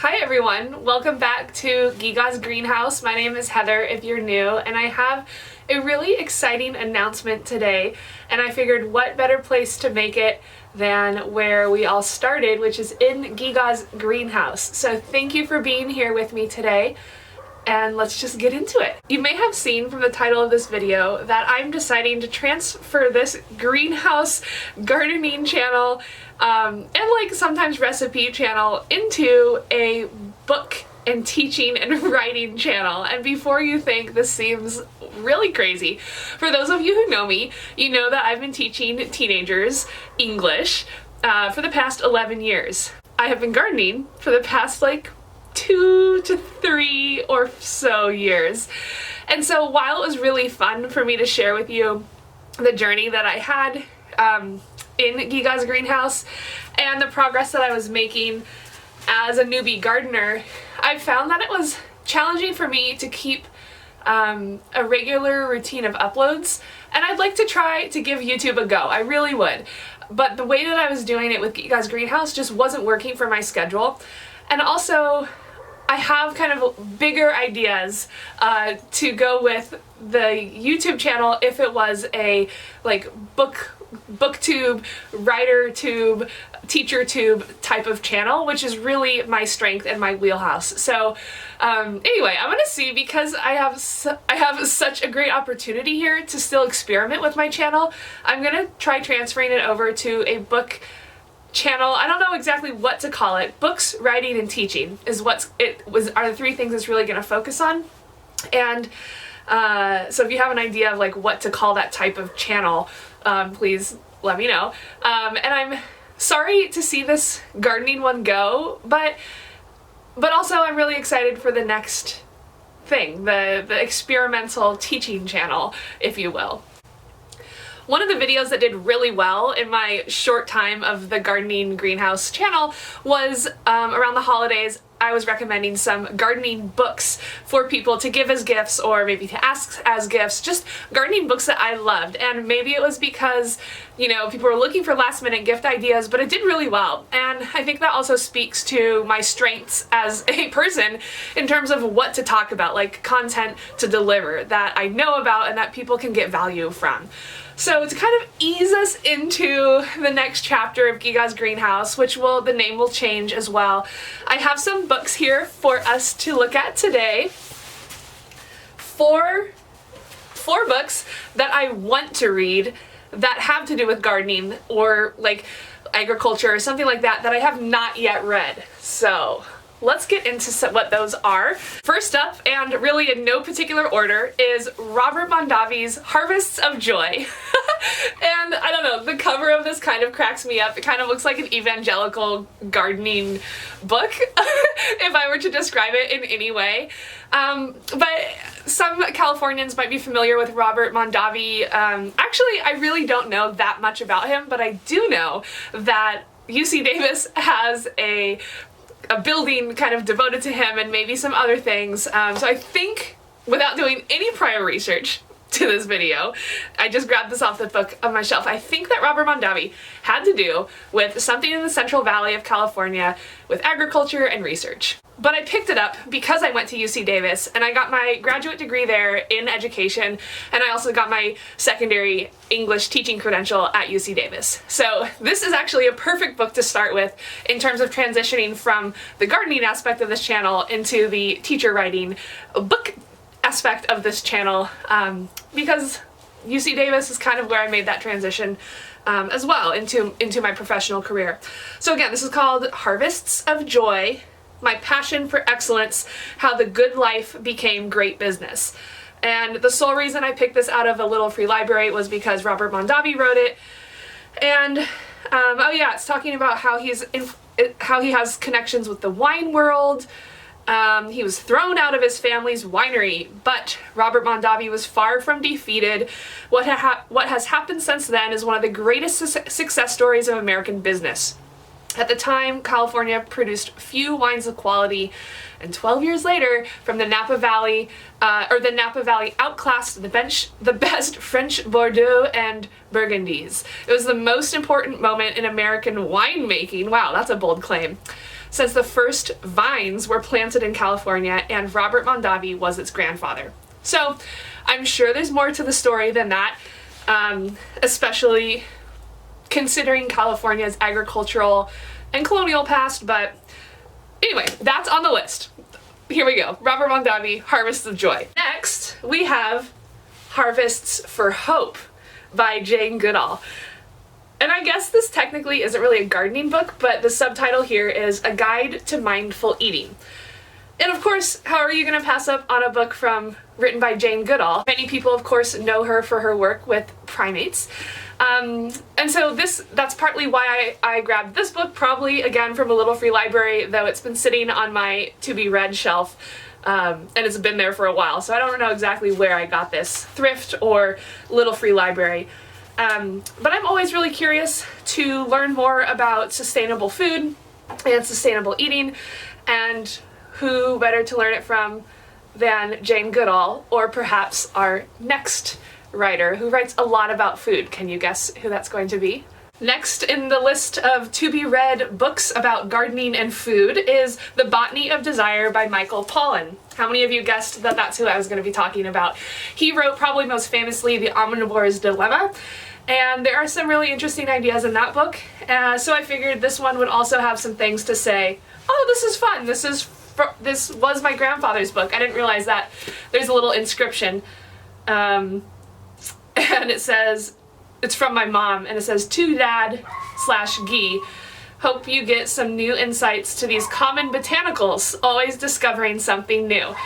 Hi everyone, welcome back to Geegaw's greenhouse. My name is Heather if you're new, and I have a really exciting announcement today, and I figured what better place to make it than where we all started, which is in Geegaw's greenhouse. So thank you for being here with me today, and let's just get into it. You may have seen from the title of this video that I'm deciding to transfer this greenhouse gardening channel and like sometimes recipe channel into a book and teaching and writing channel. And before you think this seems really crazy, for those of you who know me, you know that I've been teaching teenagers English for the past 11 years. I have been gardening for the past like 2 to 3 or so years. And so while it was really fun for me to share with you the journey that I had in Geegaw's greenhouse and the progress that I was making as a newbie gardener, I found that it was challenging for me to keep a regular routine of uploads, and I'd like to try to give YouTube a go. I really would. But the way that I was doing it with Geegaw's greenhouse just wasn't working for my schedule. And also, I have kind of bigger ideas to go with the YouTube channel if it was a like booktube, writertube, teachertube type of channel, which is really my strength and my wheelhouse. So anyway, I'm gonna see, because I have such a great opportunity here to still experiment with my channel. I'm gonna try transferring it over to a book channel. I don't know exactly what to call it. Books, writing, and teaching is are the 3 things it's really going to focus on. And so if you have an idea of like what to call that type of channel, please let me know. And I'm sorry to see this gardening one go, but also I'm really excited for the next thing, the experimental teaching channel, if you will. One of the videos that did really well in my short time of the gardening greenhouse channel was around the holidays. I was recommending some gardening books for people to give as gifts, or maybe to ask as gifts, just gardening books that I loved. And maybe it was because, you know, people were looking for last minute gift ideas, but it did really well. And I think that also speaks to my strengths as a person in terms of what to talk about, like content to deliver that I know about and that people can get value from. So to kind of ease us into the next chapter of Geegaw's greenhouse, which the name will change as well, I have some books here for us to look at today. Four books that I want to read that have to do with gardening or like agriculture or something like that I have not yet read. So let's get into what those are. First up, and really in no particular order, is Robert Mondavi's Harvests of Joy. And I don't know, the cover of this kind of cracks me up. It kind of looks like an evangelical gardening book, if I were to describe it in any way. But some Californians might be familiar with Robert Mondavi. Actually, I really don't know that much about him, but I do know that UC Davis has a building kind of devoted to him, and maybe some other things. So I think, without doing any prior research to this video, I just grabbed this off the book of my shelf. I think that Robert Mondavi had to do with something in the Central Valley of California with agriculture and research. But I picked it up because I went to UC Davis, and I got my graduate degree there in education, and I also got my secondary English teaching credential at UC Davis. So this is actually a perfect book to start with in terms of transitioning from the gardening aspect of this channel into the teacher writing book aspect of this channel, because UC Davis is kind of where I made that transition as well into my professional career. So again, this is called Harvests of Joy: My Passion for Excellence, How the Good Life Became Great Business. And the sole reason I picked this out of a little free library was because Robert Mondavi wrote it. And oh yeah, it's talking about how he has connections with the wine world. He was thrown out of his family's winery, but Robert Mondavi was far from defeated. What has happened since then is one of the greatest success stories of American business. At the time, California produced few wines of quality, and 12 years later, from the Napa Valley, the Napa Valley outclassed the best French Bordeaux and Burgundies. It was the most important moment in American winemaking. Wow, that's a bold claim. since the first vines were planted in California and Robert Mondavi was its grandfather. So I'm sure there's more to the story than that, especially considering California's agricultural and colonial past, but anyway, that's on the list. Here we go. Robert Mondavi, Harvests of Joy. Next, we have Harvests for Hope by Jane Goodall. And I guess this technically isn't really a gardening book, but the subtitle here is A Guide to Mindful Eating. And of course, how are you going to pass up on a book written by Jane Goodall? Many people, of course, know her for her work with primates. And so that's partly why I grabbed this book, probably again from a Little Free Library, though it's been sitting on my to-be-read shelf, and it's been there for a while, so I don't know exactly where I got this, thrift or Little Free Library. But I'm always really curious to learn more about sustainable food and sustainable eating, and who better to learn it from than Jane Goodall, or perhaps our next writer who writes a lot about food. Can you guess who that's going to be? Next in the list of to-be-read books about gardening and food is The Botany of Desire by Michael Pollan. How many of you guessed that that's who I was going to be talking about? He wrote probably most famously The Omnivore's Dilemma, and there are some really interesting ideas in that book, so I figured this one would also have some things to say, oh, this is fun, this was my grandfather's book. I didn't realize that. There's a little inscription, and it says, it's from my mom, and it says, "To Dad/Gee, hope you get some new insights to these common botanicals, always discovering something new."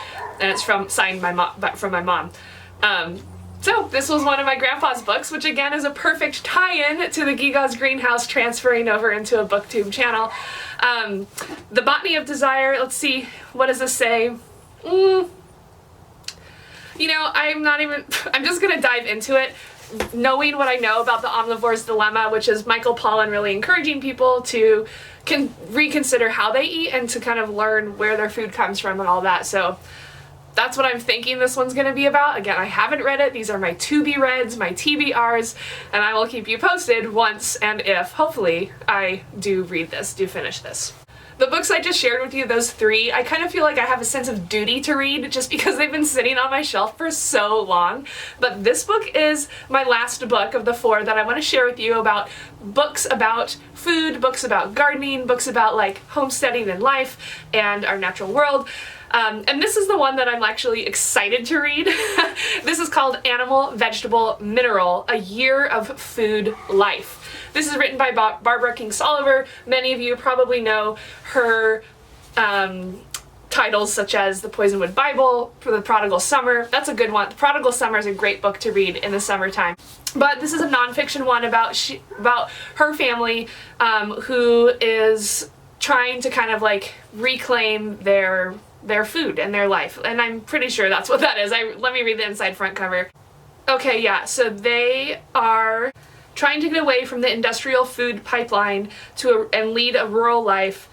And it's signed from my mom. So this was one of my grandpa's books, which again is a perfect tie-in to the Geegaw's Greenhouse transferring over into a booktube channel. The Botany of Desire, let's see, what does this say? You know, I'm just gonna dive into it, knowing what I know about the Omnivore's Dilemma, which is Michael Pollan really encouraging people to reconsider how they eat and to kind of learn where their food comes from and all that. So that's what I'm thinking this one's gonna be about. Again, I haven't read it. These are my to-be-reads, my TBRs, and I will keep you posted once and if, hopefully, I do finish this. The books I just shared with you, those three, I kind of feel like I have a sense of duty to read just because they've been sitting on my shelf for so long. But this book is my last book of the four that I want to share with you about books about food, books about gardening, books about like homesteading and life and our natural world. And this is the one that I'm actually excited to read. This is called Animal, Vegetable, Mineral, A Year of Food Life. This is written by Barbara Kingsolver. Many of you probably know her titles such as The Poisonwood Bible, for The Prodigal Summer. That's a good one. The Prodigal Summer is a great book to read in the summertime. But this is a nonfiction one about her family who is trying to kind of like reclaim their food and their life. And I'm pretty sure that's what that is. Let me read the inside front cover. Okay, yeah, so they are trying to get away from the industrial food pipeline and lead a rural life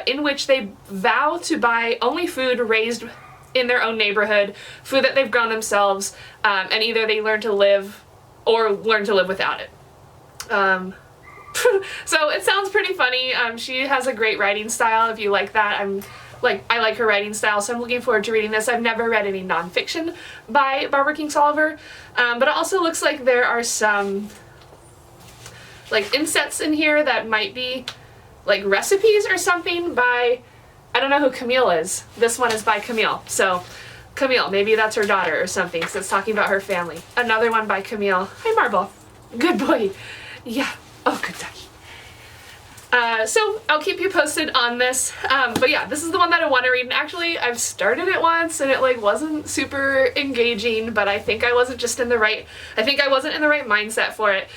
in which they vow to buy only food raised in their own neighborhood, food that they've grown themselves, and either they learn to live or learn to live without it. So it sounds pretty funny. She has a great writing style if you like that. I like her writing style, so I'm looking forward to reading this. I've never read any nonfiction by Barbara Kingsolver, but it also looks like there are some like insets in here that might be like recipes or something by, I don't know who Camille is. This one is by Camille. So Camille, maybe that's her daughter or something, because it's talking about her family. Another one by Camille. Hi, Marble. Good boy. Yeah. Oh, good doggy. So I'll keep you posted on this, but yeah, this is the one that I want to read, and actually I've started it once and it like wasn't super engaging, but I think I wasn't in the right mindset for it,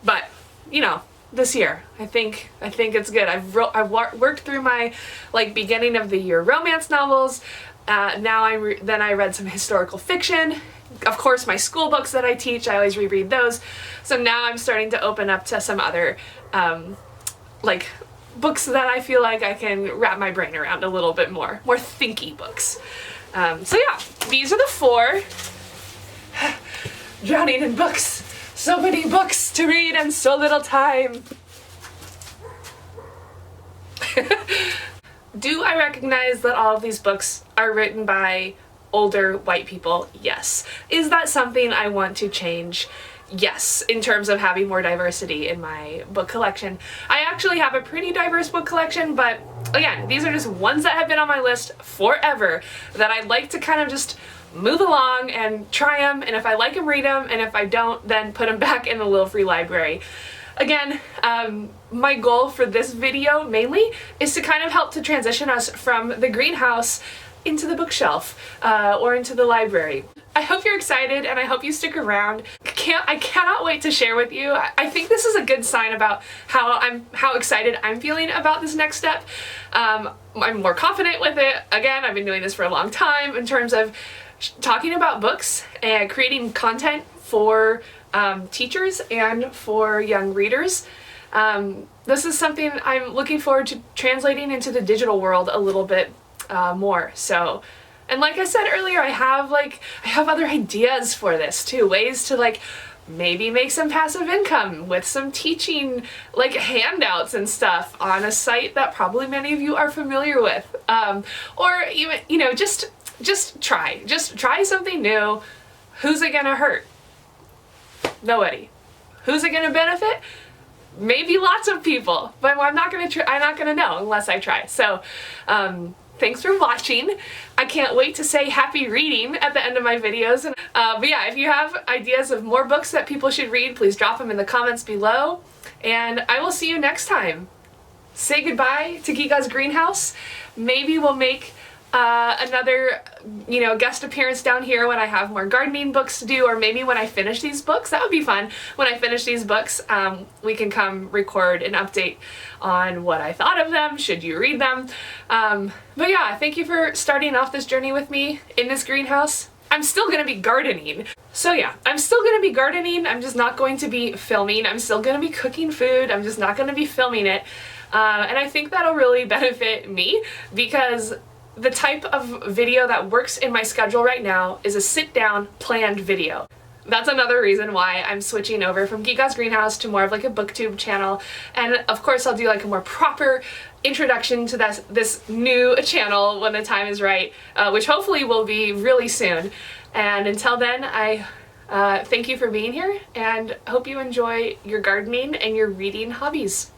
but you know, this year I think it's good. I've worked through my like beginning of the year romance novels. Now I read some historical fiction. Of course, my school books that I teach, I always reread those. So now I'm starting to open up to some other, like, books that I feel like I can wrap my brain around a little bit more thinky books. So yeah, these are the four. Drowning in books. So many books to read and so little time. Do I recognize that all of these books are written by older white people? Yes. Is that something I want to change? Yes, in terms of having more diversity in my book collection. I actually have a pretty diverse book collection, but again, these are just ones that have been on my list forever that I'd like to kind of just move along and try them, and if I like them, read them, and if I don't, then put them back in the little free library. Again, my goal for this video mainly is to kind of help to transition us from the greenhouse into the bookshelf or into the library. I hope you're excited and I hope you stick around. I cannot wait to share with you. I think this is a good sign about how excited I'm feeling about this next step. I'm more confident with it. Again, I've been doing this for a long time in terms of talking about books and creating content for teachers and for young readers. This is something I'm looking forward to translating into the digital world a little bit more. So, and like I said earlier, I have other ideas for this too, ways to maybe make some passive income with some teaching handouts and stuff on a site that probably many of you are familiar with, or even just try something new. Who's it gonna hurt? Nobody. Who's it gonna benefit? Maybe lots of people, but I'm not gonna know unless I try. So thanks for watching. I can't wait to say happy reading at the end of my videos. But yeah, if you have ideas of more books that people should read, please drop them in the comments below. And I will see you next time. Say goodbye to Geegaw's greenhouse. Maybe we'll make another, guest appearance down here when I have more gardening books to do, or maybe when I finish these books. That would be fun. When I finish these books, we can come record an update on what I thought of them, should you read them. But yeah, thank you for starting off this journey with me in this greenhouse. I'm still gonna be gardening. So yeah, I'm still gonna be gardening. I'm just not going to be filming. I'm still gonna be cooking food. I'm just not gonna be filming it. And I think that'll really benefit me, because the type of video that works in my schedule right now is a sit-down, planned video. That's another reason why I'm switching over from Geegaw's Greenhouse to more of a booktube channel. And of course I'll do a more proper introduction to this new channel when the time is right, which hopefully will be really soon. And until then, I thank you for being here and hope you enjoy your gardening and your reading hobbies.